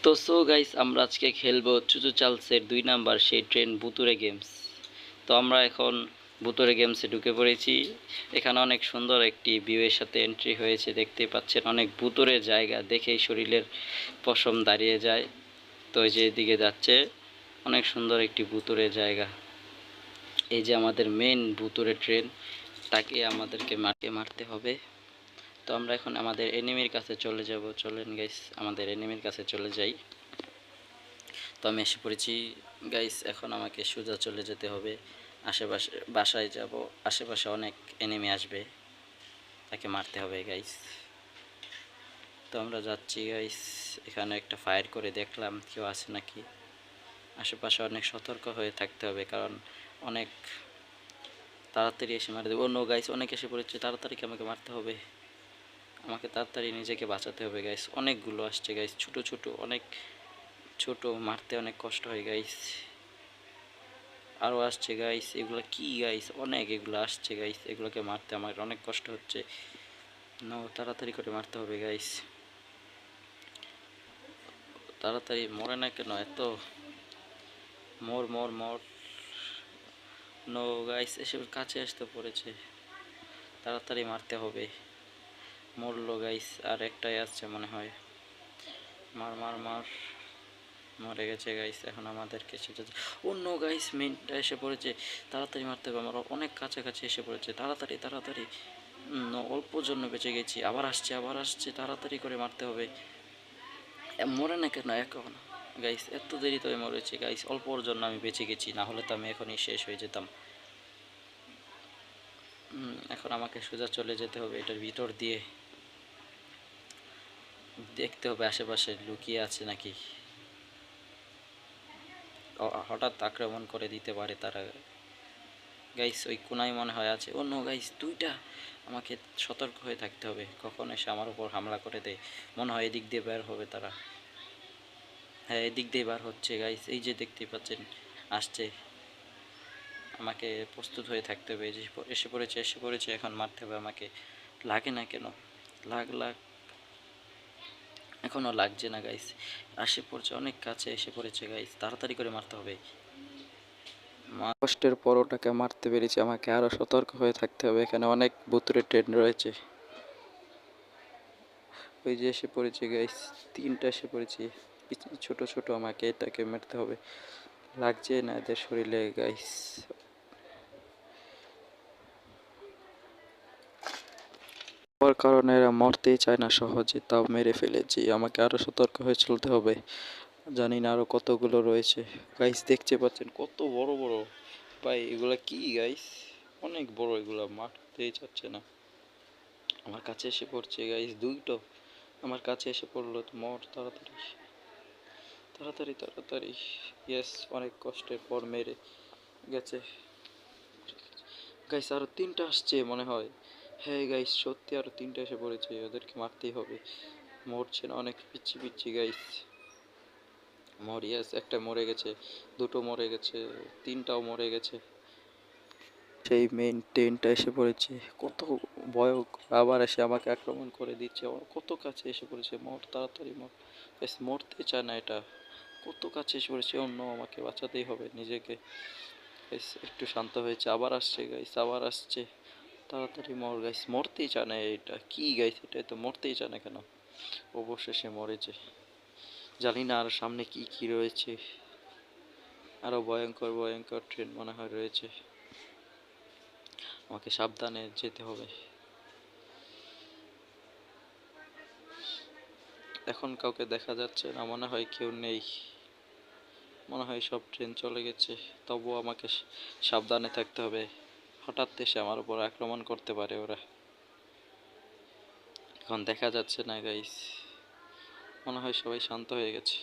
তো so guys, আমরা আজকে খেলবো চুচু চালসের 2 নাম্বার সেই ট্রেন ভুতুরে গেমস। তো আমরা এখন ভুতুরে গেমসে ঢুকে পড়েছি। এখানে অনেক সুন্দর একটি ভিউয়ের সাথে এন্ট্রি হয়েছে, দেখতেই পাচ্ছেন। অনেক ভুতুরে জায়গা দেখেই শরীরের পশম দাঁড়িয়ে যায়। তো এই যে এদিকে যাচ্ছে, অনেক সুন্দর একটি ভুতুরে জায়গা। এই যে আমাদের মেন ভুতুরে ট্রেন, তাকে আমাদেরকে মারতে হবে। তো আমরা এখন আমাদের এনিমির কাছে চলে যাব। চলেন গাইস, আমাদের এনিমির কাছে চলে যাই। তো আমি এসে পড়েছি গাইস। এখন আমাকে সোজা চলে যেতে হবে আশেপাশে, বাসায় যাব। আশেপাশে অনেক এনিমি আসবে, তাকে মারতে হবে গাইস। তো আমরা যাচ্ছি গাইস। এখানে একটা ফায়ার করে দেখলাম কেউ আছে নাকি। আশেপাশে অনেক সতর্ক হয়ে থাকতে হবে, কারণ অনেক তাড়াতাড়ি এসে মারে দেবে। অন্য গাইস অনেক এসে পড়েছে, তাড়াতাড়ি আমাকে মারতে হবে। আমাকে তাড়াতাড়ি নিজেকে বাঁচাতে হবে গাইস। অনেকগুলো আসছে গাইস, ছোট ছোট, অনেক ছোট, মারতে অনেক কষ্ট হয় গাইস। আরও আসছে গাইস, এগুলো কি গাইস, অনেক এগুলো আসছে গাইস। এগুলোকে মারতে আমার অনেক কষ্ট হচ্ছে। তাড়াতাড়ি করে মারতে হবে গাইস। তাড়াতাড়ি মরে না কেন এত? মর মর মর। নো গাইস, এসব কাছে আসতে পড়েছে, তাড়াতাড়ি মারতে হবে। মরলো গাইস, আর একটাই আসছে মনে হয়। মার মার মার। মরে গেছে গাইস। এখন আমাদেরকে সেটা, অন্য গাইস মেনটা এসে পড়েছে, তাড়াতাড়ি মারতে হবে। আমরা অনেক কাছাকাছি এসে পড়েছে, তাড়াতাড়ি তাড়াতাড়ি। অল্প জন্য বেঁচে গেছি। আবার আসছে, আবার আসছে, তাড়াতাড়ি করে মারতে হবে। মরে না কেন এখন গাইস? এত দেরি তো মরেছে গাইস, অল্পর জন্য আমি বেঁচে গেছি, না হলে তো আমি এখনই শেষ হয়ে যেতাম। এখন আমাকে সোজা চলে যেতে হবে এটার ভিতর দিয়ে। দেখতে হবে আশেপাশে লুকিয়ে আছে নাকি, হঠাৎ আক্রমণ করে দিতে পারে তারা গাইস। ওই কোনায় মনে হয় আছে। অন্য গাইস দুইটা, আমাকে সতর্ক হয়ে থাকতে হবে, কখন এসে আমার উপর হামলা করে দেয়। মনে হয় এদিক দিয়ে বের হবে তারা। হ্যাঁ, এদিক দিয়ে বার হচ্ছে গাইস, এই যে দেখতেই পাচ্ছেন আসছে। আমাকে প্রস্তুত হয়ে থাকতে হবে। যে এসে পড়েছে, এসে পড়েছে, এখন মারতে হবে আমাকে। লাগে না কেন? লাগ লাগ। এখনও লাগছে না গাইস, আসে পড়ছে, অনেক কাছে এসে পড়েছে গাইস, তাড়াতাড়ি করে মারতে হবে। কষ্টের পর ওটাকে মারতে পেরেছি, আমাকে আরও সতর্ক হয়ে থাকতে হবে। এখানে অনেক ভুতুরে ট্রেন রয়েছে। ওই যে এসে পড়েছে গাইস, 3টা এসে পড়েছে ছোট ছোট। আমাকে এটাকে মারতে হবে। লাগছে না এদের শরীরে গাইস। ওর কারণে এরা মরতেই চায় না সহজে, তাও মেরে ফেলেছি। আমাকে আরও সতর্ক হয়ে চলতে হবে। জানি না আরও কতগুলো রয়েছে গাইস। দেখতে পাচ্ছেন কত বড় বড় ভাই, এগুলা কি গাইস? অনেক বড়, এগুলা মারতেই চাচ্ছে না। আমার কাছে এসে পড়ছে গাইস, দুইটো আমার কাছে এসে পড়লো। তো মর তাড়াতাড়ি, তাড়াতাড়ি তাড়াতাড়ি। ইয়েস, অনেক কষ্টের পর মেরে গেছে গাইস। আরো 3টা আসছে মনে হয়। হ্যাঁ গাইস, সত্যি আরো 3টা এসে পড়েছে, ওদেরকে মারতেই হবে। মরছে না, অনেক পিচ্ছি পিচ্ছি গাইস। মর, ইয়েস, একটা মরে গেছে, দুটো মরে গেছে, 3টাও মরে গেছে। সেই মেইন ট্রেনটা এসে পড়েছে, কত ভয়ক। আবার এসে আমাকে আক্রমণ করে দিচ্ছে, কত কাছে এসে পড়েছে। মর তাড়াতাড়ি মর। গাইস মরতে চায় না এটা, কত কাছে এসে পড়েছে। অন্য আমাকে বাঁচাতেই হবে নিজেকে গাইস। একটু শান্ত হয়েছে, আবার আসছে গাইস, আবার আসছে। তাড়াতাড়ি মর গাইস, মরতেই চায় না। এটা কি গাইস? এটা তো মরতেই চায় না কেন? অবশেষে মরেছে। জানি না আর সামনে কি কি রয়েছে, আরো ভয়ঙ্কর ভয়ঙ্কর ট্রেন মনে হয় রয়েছে। আমাকে সাবধানে যেতে হবে। এখন কাউকে দেখা যাচ্ছে না, মনে হয় কেউ নেই। মনে হয় সব ট্রেন চলে গেছে। তবুও আমাকে সাবধানে থাকতে হবে, হঠাৎ এসে আমার উপর আক্রমণ করতে পারে ওরা। এখন দেখা যাচ্ছে না গাইস, মনে হয় সবাই শান্ত হয়ে গেছে।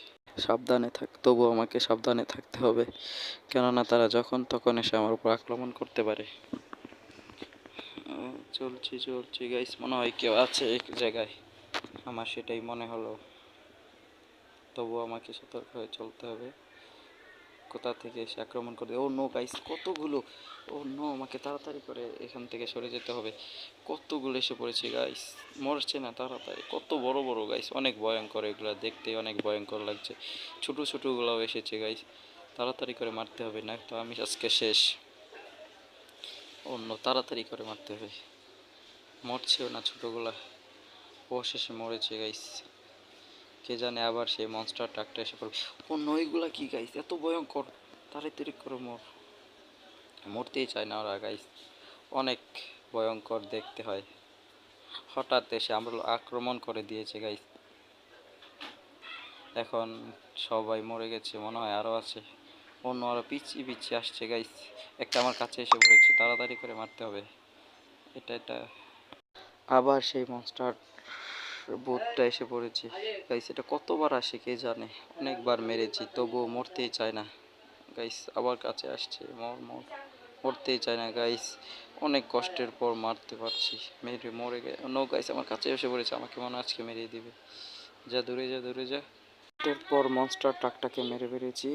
সাবধানে থাক, তবুও আমাকে সাবধানে থাকতে হবে, কেননা তারা যখন তখন এসে আমার উপর আক্রমণ করতে পারে। চলছি চলছি গাইস, মনে হয় কেউ আছে এক জায়গায়, আমার সেটাই মনে হলো। তবুও আমাকে সতর্ক হয়ে চলতে হবে। কোথা থেকে এসে আক্রমণ করে। ও নো গাইস, কতগুলো! ও নো, আমাকে তাড়াতাড়ি করে এখান থেকে সরে যেতে হবে। কতগুলো এসে পড়েছে গাইস, মরছে না তাড়াতাড়ি। কত বড় বড় গাইস, অনেক ভয়ঙ্কর, এগুলো দেখতে অনেক ভয়ঙ্কর লাগছে। ছোট ছোটগুলোও এসেছে গাইস, তাড়াতাড়ি করে মারতে হবে, না তো আমি আজকে শেষ। অন্য তাড়াতাড়ি করে মারতে হবে। মরছেও না ছোটগুলা, অবশেষে মরেছে গাইস। কে জানে আবার সেই মনস্টার ট্রাকটা এসে পড়বে। অন্য ওইগুলা কি গাইস, এত ভয়ঙ্কর! তাড়াতাড়ি করে মরতেই চায় না ওরা গাইস, অনেক ভয়ঙ্কর দেখতে হয়। হঠাৎ এসে আমরা আক্রমণ করে দিয়েছে গাইস। এখন সবাই মরে গেছে মনে হয়, আরও আছে। অন্য আরও পিছিয়ে পিছিয়ে আসছে গাইস। একটা আমার কাছে এসে পড়েছে, তাড়াতাড়ি করে মারতে হবে। এটা আবার সেই মনস্টার বোটটা এসে পড়েছে গাইস। এটা কতবার আসে কে জানে, অনেকবার মেরেছি তবুও মরতেই চায় না গাইস। আবার কাছে আসছে, মরতেই চায় না গাইস। অনেক কষ্টের পর মারতে পারছি, মরে গে নো গাইস, আমার কাছে এসে পড়েছে, আমাকে মনে আজকে মেরিয়ে দিবে। যা দূরে যা, দূরে যা। এরপর মনস্টার ট্রাকটাকে মেরে ফেলেছি।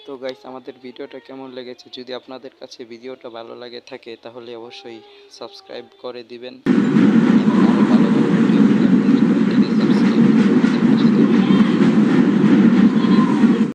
তো গাইস, আমাদের ভিডিওটা কেমন লেগেছে? যদি আপনাদের কাছে ভিডিওটা ভালো লাগে থাকে তাহলে অবশ্যই সাবস্ক্রাইব করে দিবেন।